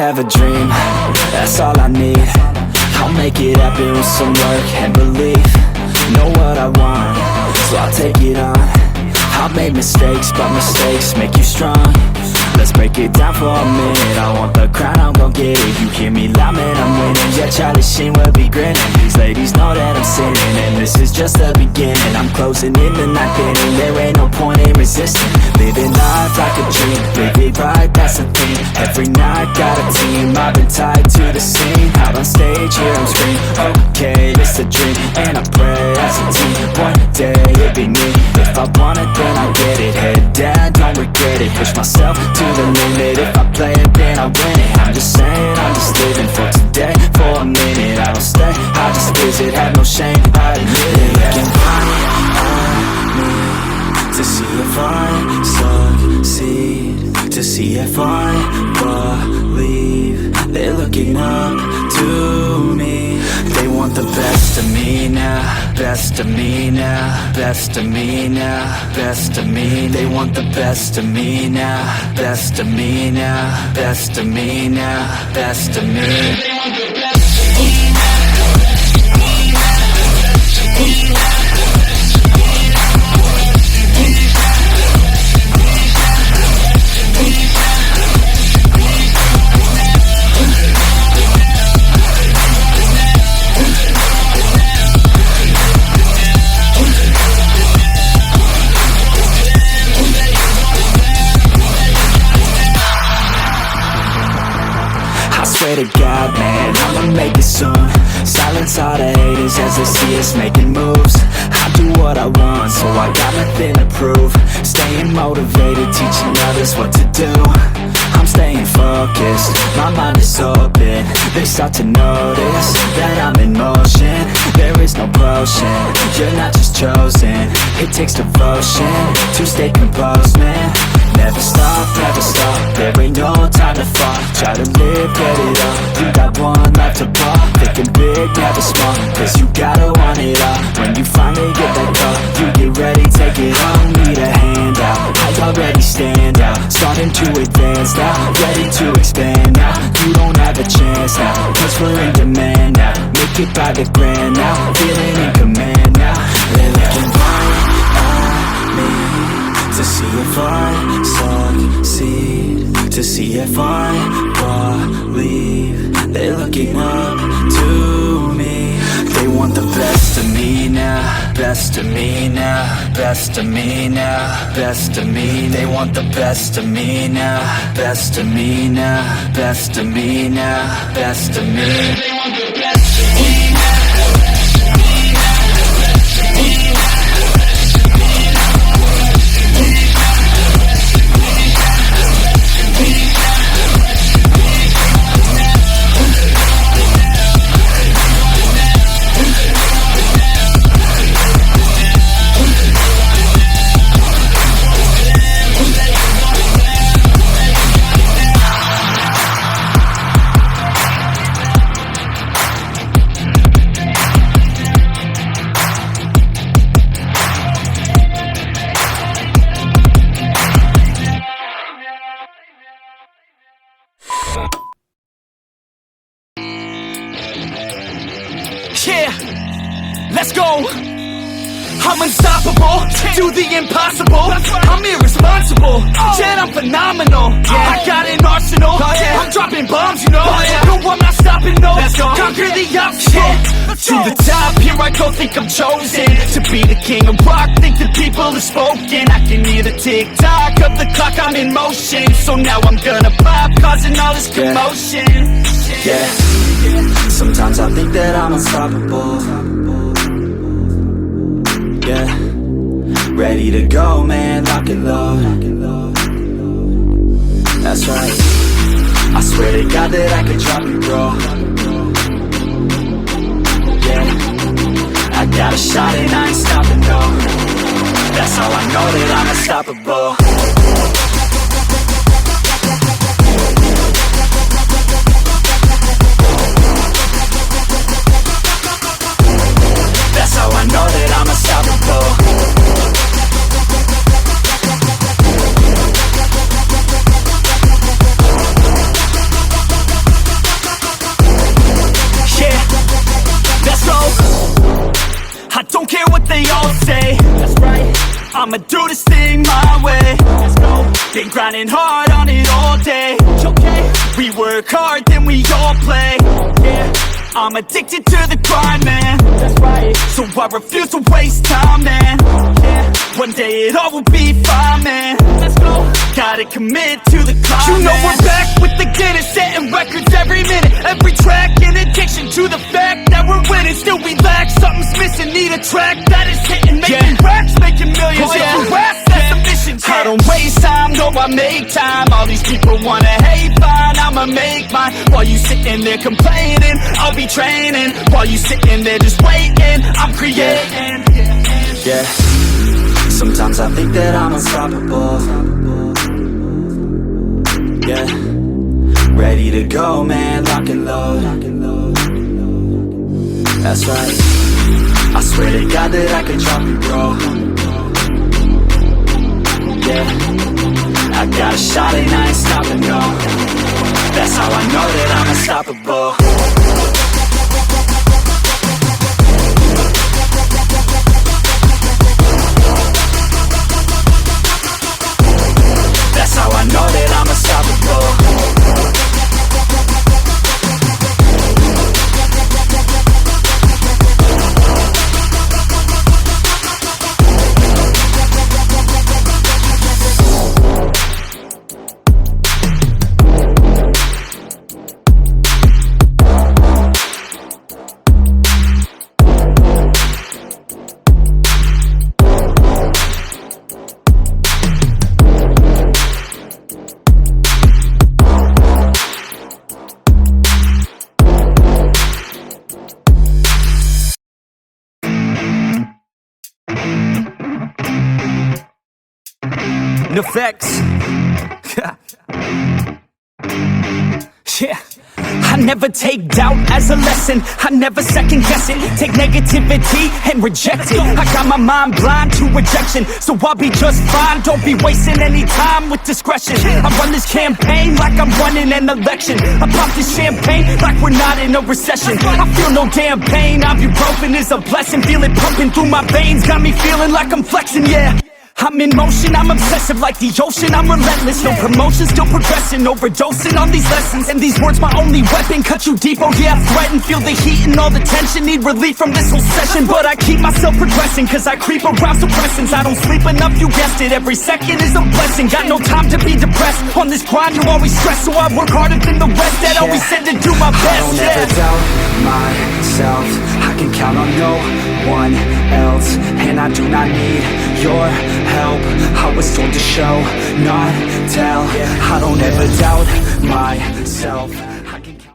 have a dream, that's all I need. I'll make it happen with some work and belief. Know what I want, so I'll take it on. I've made mistakes, but mistakes make you strong. Let's break it down for a minute. I want the crown, I'm gon' get it. You hear me loud, man, I'm winning. Yeah, Charlie Sheen will be grinning. These ladies know that I'm sinning, and this is just the beginning. I'm closing in the ninth inning. There ain't no point in resisting. Living life like a dream, live it right, that's the thing. Every night, got a team, I've been tied to the scene. Out on stage, here I'm screaming, okay, it's a dream. And I pray as a team, one day it'll be me. If I want it, then I'll get it. Head down, don't regret it. Push myself to the limit. If I play it, then I win it. I'm just saying, I'm just living for today. For a minute, I don't stay, I just visit. Have no shame, I admit it. Looking right at me to see if I succeed, to see if I believe. They're looking up to me. They want the best of me now, best of me now, best of me now, best of me. They want the best of me now, best of me now, best of me now, best of me. They want the best of me now. Swear to God, man, I'ma make it soon. Silence all the haters as they see us making moves. I do what I want, so I got nothing to prove. Staying motivated, teaching others what to do. I'm staying focused, my mind is open. They start to notice that I'm in motion. There is no potion, you're not just chosen. It takes devotion to stay composed, man. Never stop, there ain't no time to fall. Try to live, get it up, you got one life to ball. Thinking big, never small, cause you gotta want it all. When you finally get that call, you get ready, take it on. Need a hand out, I already stand out. Starting to advance now, ready to expand now. You don't have a chance now, cause we're in demand now. Make it by the grand now, feeling in command now. They're looking right at me to see if I succeed, to see if I believe. They're looking up to me. They want the best of me now, best of me now, best of me now, best of me. They want the best of me now, best of me now, best of me now, best of me. They want the best of me now. Yeah, let's go. I'm unstoppable, do the impossible. I'm irresponsible, yet I'm phenomenal. I got an arsenal, I'm dropping bombs, you know. No, I'm not stopping, no. Conquer the obstacle. To the top, here I go, think I'm chosen to be the king of rock, think the people have spoken. I can hear the tick-tock of the clock, I'm in motion. So now I'm gonna pop, causing all this commotion. Yeah, sometimes I think that I'm unstoppable. Yeah, ready to go, man, lock and load. That's right, I swear to God that I could drop you, bro. Yeah, I got a shot and I ain't stopping, no. That's how I know that I'm unstoppable. That's how I know that I'm unstoppable. care what they all say. That's right, I'ma do this thing my way. Let's go. Been grinding hard on it all day. Okay, we work hard, then we all play. Yeah, I'm addicted to the grind, man. That's right. So I refuse to waste time, man. Yeah, one day it all will be fine, man. Let's go. Gotta commit to the climb. You know we're back with the Guinness, setting records every minute, every track. In addiction to the fact that we're winning, still we lack something's missing. Need a track that is hitting, making racks, making millions. Oh, yeah. That's a mission. I don't waste time, no, I make time. All these people wanna hate, fine, I'ma make mine. While you sitting there complaining, I'll be training. While you sitting there just waiting, I'm creating. Yeah, sometimes I think that I'm unstoppable. Yeah, ready to go, man, lock and load. That's right, I swear to God that I could drop you, bro. Yeah, I got a shot and I ain't stopping, no. That's how I know that I'm unstoppable. That's how I know that I'm unstoppable. Effects. Yeah, I never take doubt as a lesson. I never second guess it. Take negativity and reject it. I got my mind blind to rejection, so I'll be just fine. Don't be wasting any time with discretion. I run this campaign like I'm running an election. I pop this champagne like we're not in a recession. I feel no damn pain. Ibuprofen is a blessing. Feel it pumping through my veins. Got me feeling like I'm flexing, yeah. I'm in motion, I'm obsessive like the ocean, I'm relentless. No promotion, still progressing, overdosing on these lessons. And these words my only weapon, cut you deep, oh yeah, I threaten. Feel the heat and all the tension, need relief from this whole session. But I keep myself progressing, cause I creep around suppressants. I don't sleep enough, you guessed it, every second is a blessing. Got no time to be depressed, on this grind you always stress. So I work harder than the rest, that always said to do my best. I don't ever doubt myself, I can count on no one else. And I do not need your help, I was told to show, not tell. I don't ever doubt myself.